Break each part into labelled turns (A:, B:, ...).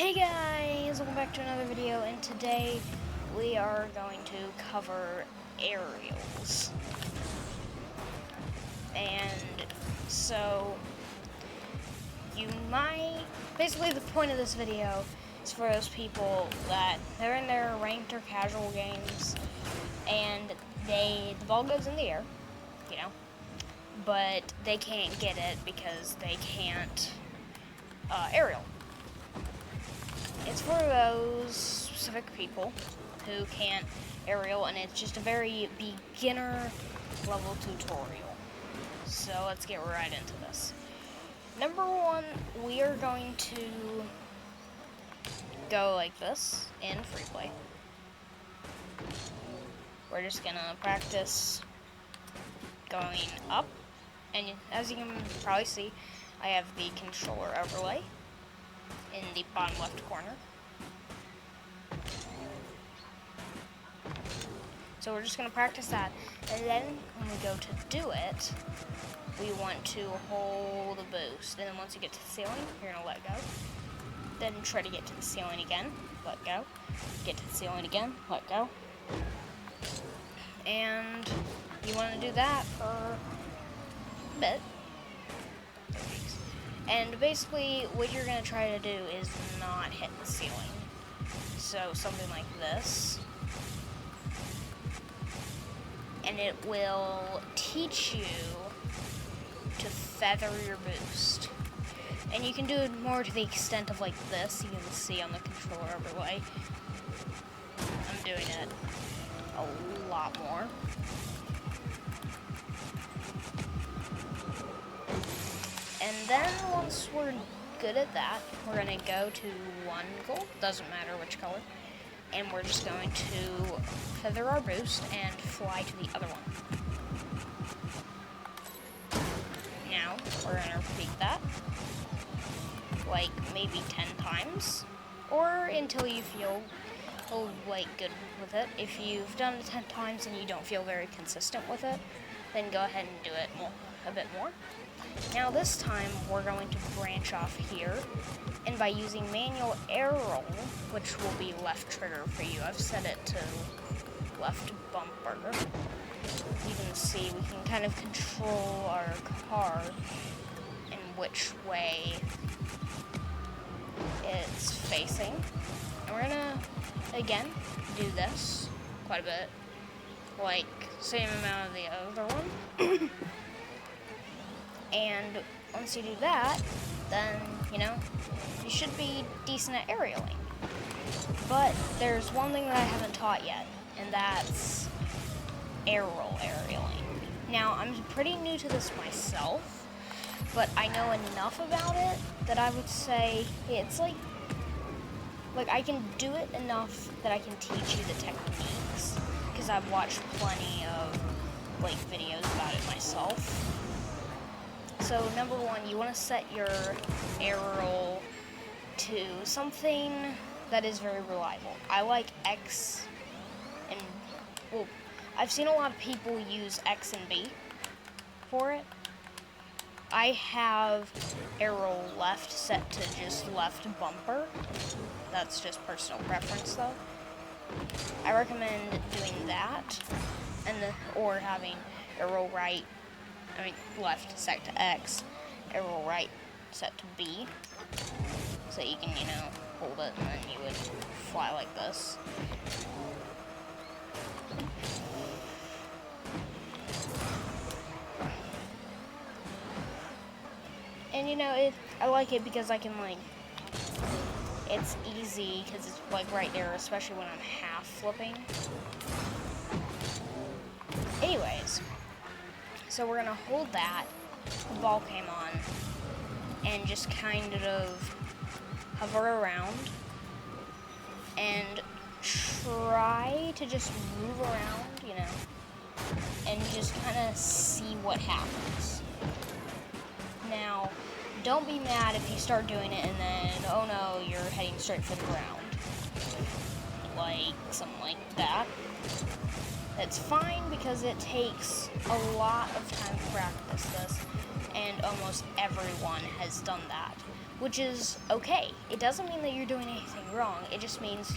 A: Hey guys, welcome back to another video, and today we are going to cover aerials. And so, basically the point of this video is for those people that they're in their ranked or casual games, and the ball goes in the air, but they can't get it because they can't aerial. It's for those specific people who can't aerial, and it's just a very beginner level tutorial. So let's get right into this. Number one, we are going to go like this in free play. We're just gonna practice going up, and as you can probably see, I have the controller overlay in the bottom left corner. So we're just going to practice that, and then when we go to do it, we want to hold the boost, and then once you get to the ceiling, you're going to let go. Then try to get to the ceiling again, let go. Get to the ceiling again, let go. And you want to do that for a bit. And basically, what you're going to try to do is not hit the ceiling. So something like this. And it will teach you to feather your boost. And you can do it more to the extent of like this. You can see on the controller overlay. I'm doing it a lot more. And then once we're good at that, we're going to go to one goal, doesn't matter which color, and we're just going to feather our boost and fly to the other one. Now, we're going to repeat that, like maybe 10 times, or until you feel like good with it. If you've done it 10 times and you don't feel very consistent with it, then go ahead and do it a bit more. Now this time, we're going to branch off here, and by using manual aerial, which will be left trigger for you, I've set it to left bumper. You can see we can kind of control our car in which way it's facing. And we're gonna, again, do this quite a bit, like same amount of the other one. And once you do that, then, you should be decent at aerialing. But there's one thing that I haven't taught yet, and that's aerialing. Now, I'm pretty new to this myself, but I know enough about it that I would say it's like I can do it enough that I can teach you the techniques, because I've watched plenty of videos about it myself. So number one, you want to set your aerial to something that is very reliable. I like X and, well, I've seen a lot of people use X and B for it. I have aerial left set to just left bumper. That's just personal preference though. I recommend doing that, or having aerial left set to X, aerial right set to B, so you can, hold it and then you would fly like this. And I like it because I can it's easy because it's right there, especially when I'm half flipping. Anyways. So we're gonna hold that, the ball came on, and just kind of hover around and try to just move around, and just kind of see what happens. Now, don't be mad if you start doing it and then, oh no, you're heading straight for the ground. Something like that. That's fine because it takes a lot of time to practice this, and almost everyone has done that. which is okay. It doesn't mean that you're doing anything wrong. It just means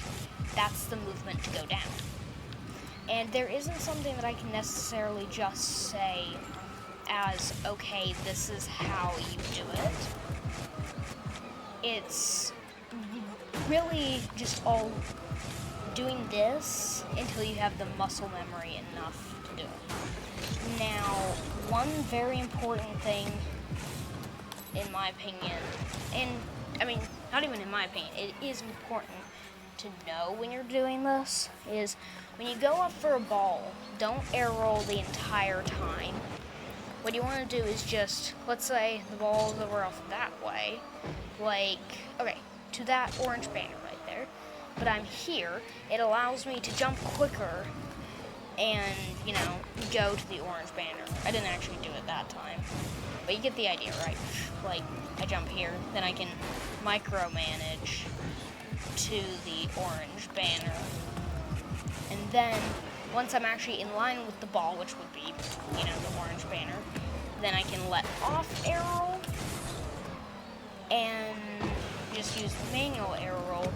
A: that's the movement to go down. And there isn't something that I can necessarily just say as, okay, this is how you do it. It's really just all doing this until you have the muscle memory enough to do it. Now, one very important thing, in my opinion, and I mean, not even in my opinion, it is important to know when you're doing this, is when you go up for a ball, don't air roll the entire time. What you want to do is just, let's say the ball is over off that way, like, okay, to that orange banner right there, but I'm here, it allows me to jump quicker and, you know, go to the orange banner. I didn't actually do it that time, but you get the idea, right? Like, I jump here, then I can micromanage to the orange banner, and then once I'm actually in line with the ball, which would be, you know, the orange banner, then I can let off air roll and just use manual air roll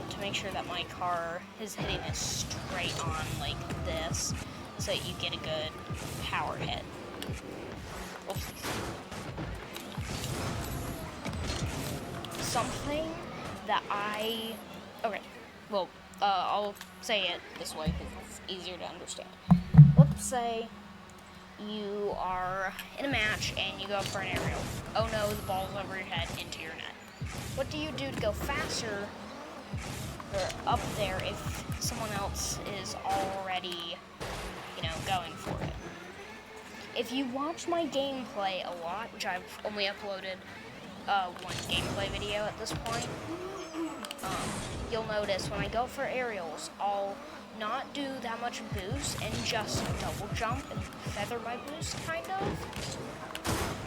A: to make sure that my car is hitting it straight on like this, so that you get a good power hit. Oops. Something that I'll say it this way because it's easier to understand. Let's say you are in a match and you go up for an aerial. Oh no, the ball's over your head into your net. What do you do to go faster or up there if someone else is already, you know, going for it? If you watch my gameplay a lot, which I've only uploaded one gameplay video at this point, you'll notice when I go for aerials, I'll not do that much boost and just double jump and feather my boost, kind of.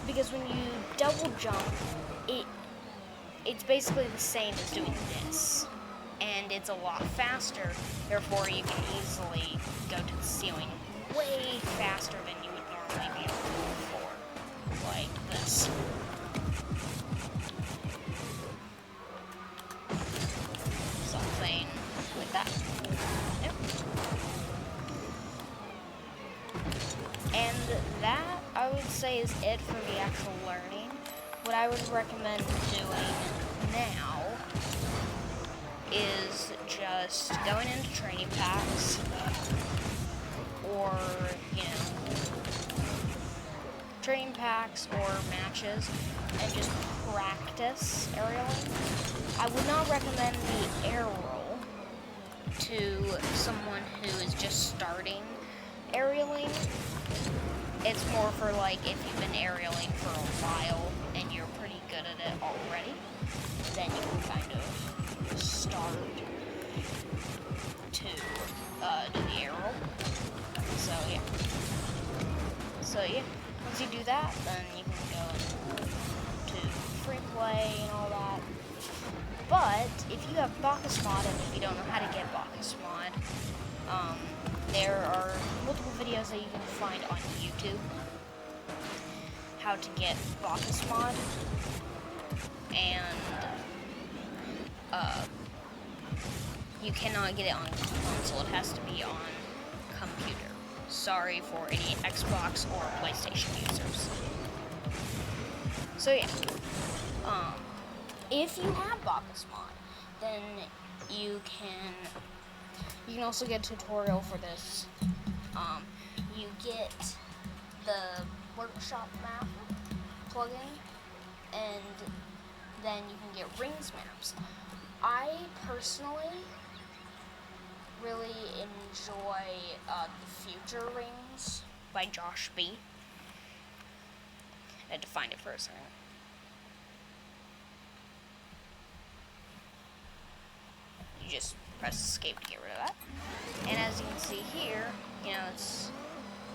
A: Because when you double jump, it's basically the same as doing this. And it's a lot faster, therefore you can easily go to the ceiling way faster than you would normally be able to before. Like this. Something like that. Yep. And that, I would say, is it for the actual learning. What I would recommend doing now is just going into training packs or, you know, training packs or matches and just practice aerialing. I would not recommend the air roll to someone who is just starting aerialing. It's more for like if you've been aerialing for a while and you're pretty good at it already, then you can kind of start to do the air roll. So yeah, once you do that, then you can go to free play and all that. But if you have Bacchus mod and if you don't know how to get Bacchus mod, there are multiple videos that you can find on YouTube how to get Bacchus mod, and you cannot get it on console. It has to be on computer. Sorry for any Xbox or PlayStation users. So yeah, if you have Bacchus mod, then you can also get a tutorial for this. You get the workshop map plugin, and then you can get rings maps. I personally really enjoy the Future Rings by Josh B. I had to find it for a second. You just press escape to get rid of that. And as you can see here, you know, it's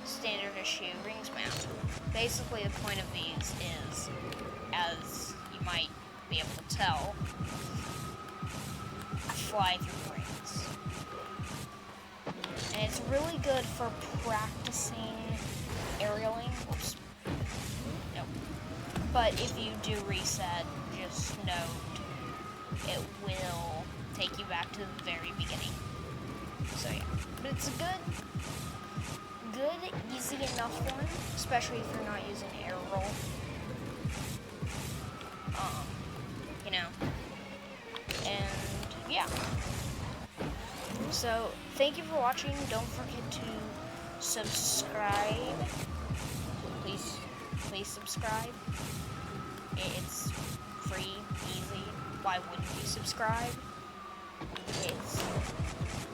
A: standard issue rings map. Basically the point of these is, as you might be able to tell, fly through rings. And it's really good for practicing aerialing. Oops. Nope. But if you do reset, just note it will take you back to the very beginning. So yeah, but it's a good, easy enough one, especially if you're not using air roll. You know, and yeah. So thank you for watching. Don't forget to subscribe. Please subscribe. It's free, easy. Why wouldn't you subscribe?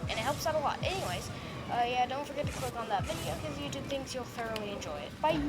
A: And it helps out a lot. Anyways, yeah, don't forget to click on that video because YouTube thinks you'll thoroughly enjoy it. Bye!